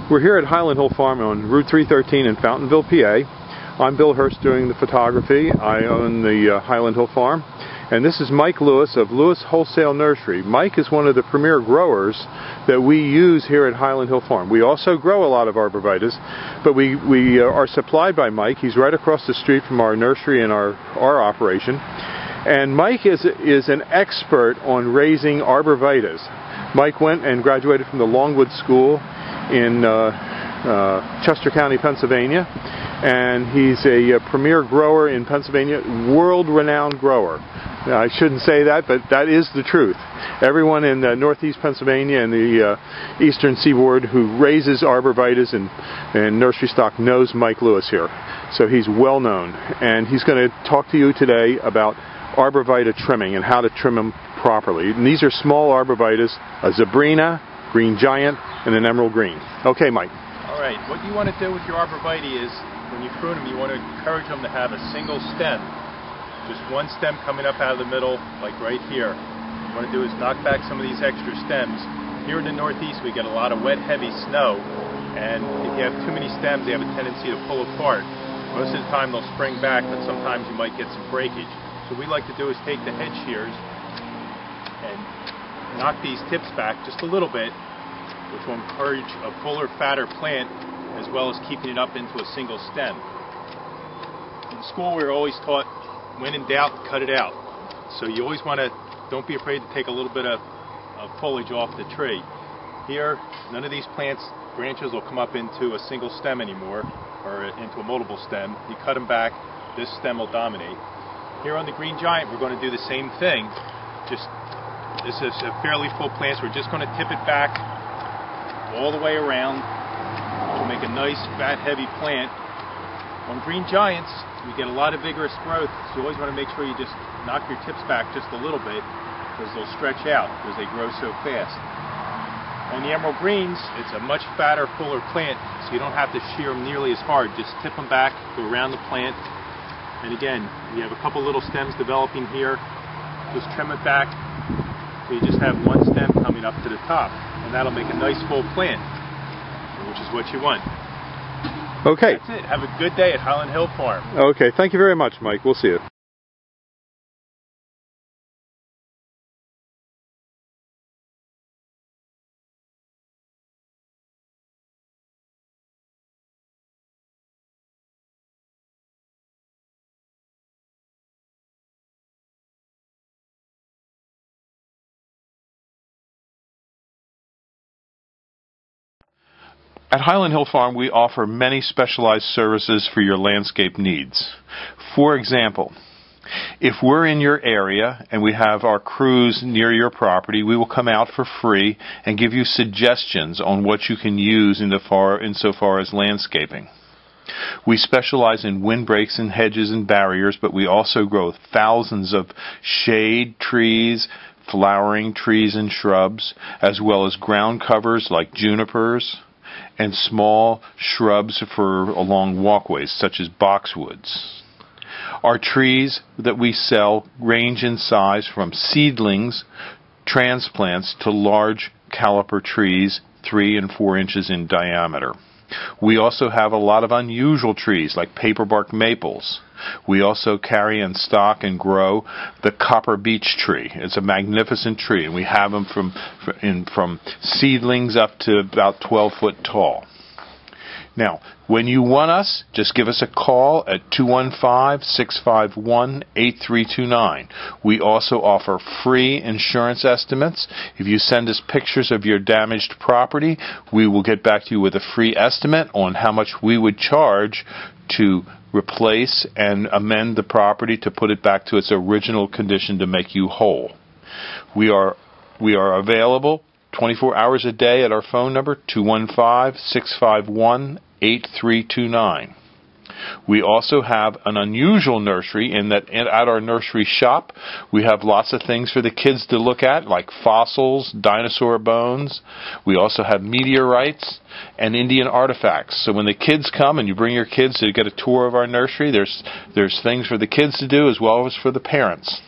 We're here at Highland Hill Farm on Route 313 in Fountainville, PA. I'm Bill Hurst doing the photography. I own the Highland Hill Farm. And this is Mike Lewis of Lewis Wholesale Nursery. Mike is one of the premier growers that we use here at Highland Hill Farm. We also grow a lot of arborvitaes, but we are supplied by Mike. He's right across the street from our nursery and our operation. And Mike is an expert on raising arborvitaes. Mike went and graduated from the Longwood School in Chester County, Pennsylvania, and he's a premier grower in Pennsylvania, world-renowned grower. I shouldn't say that, but that is the truth. Everyone in northeast Pennsylvania and the eastern seaboard who raises arborvitaes and nursery stock knows Mike Lewis here. So he's well known, and he's going to talk to you today about arborvitae trimming and how to trim them properly. And these are small arborvitaes, a Zebrina, green giant, and an emerald green. Okay, Mike. All right, what you want to do with your arborvitae is, when you prune them, you want to encourage them to have a single stem. Just one stem coming up out of the middle, like right here. What you want to do is knock back some of these extra stems. Here in the Northeast, we get a lot of wet, heavy snow, and if you have too many stems, they have a tendency to pull apart. Most of the time, they'll spring back, but sometimes you might get some breakage. So what we like to do is take the head shears and knock these tips back just a little bit, which will encourage a fuller, fatter plant, as well as keeping it up into a single stem. In school, we were always taught, when in doubt, cut it out. So you always want to, don't be afraid to take a little bit of foliage off the tree. Here, none of these plants, branches will come up into a single stem anymore, or into a multiple stem. You cut them back, this stem will dominate. Here on the green giant, we're going to do the same thing. Just, this is a fairly full plant, so we're just going to tip it back all the way around to make a nice, fat, heavy plant. On green giants, we get a lot of vigorous growth, so you always want to make sure you just knock your tips back just a little bit, because they'll stretch out because they grow so fast. On the emerald greens, it's a much fatter, fuller plant, so you don't have to shear them nearly as hard. Just tip them back, go around the plant, and again, you have a couple little stems developing here, just trim it back, so you just have one stem coming up to the top, and that'll make a nice full plant, which is what you want. Okay. That's it. Have a good day at Highland Hill Farm. Okay, thank you very much, Mike. We'll see you. At Highland Hill Farm, we offer many specialized services for your landscape needs. For example, if we're in your area and we have our crews near your property, we will come out for free and give you suggestions on what you can use insofar as landscaping. We specialize in windbreaks and hedges and barriers, but we also grow thousands of shade trees, flowering trees and shrubs, as well as ground covers like junipers, and small shrubs for along walkways, such as boxwoods. Our trees that we sell range in size from seedlings, transplants, to large caliper trees 3 and 4 inches in diameter. We also have a lot of unusual trees like paperbark maples. We also carry in stock and grow the copper beech tree. It's a magnificent tree, and we have them from seedlings up to about 12 foot tall. Now, when you want us, just give us a call at 215-651-8329. We also offer free insurance estimates. If you send us pictures of your damaged property, we will get back to you with a free estimate on how much we would charge to replace and amend the property to put it back to its original condition to make you whole. We are available 24 hours a day at our phone number, 215-651-8329. We also have an unusual nursery in that at our nursery shop we have lots of things for the kids to look at, like fossils, dinosaur bones. We also have meteorites and Indian artifacts. So when the kids come and you bring your kids to get a tour of our nursery, there's things for the kids to do as well as for the parents.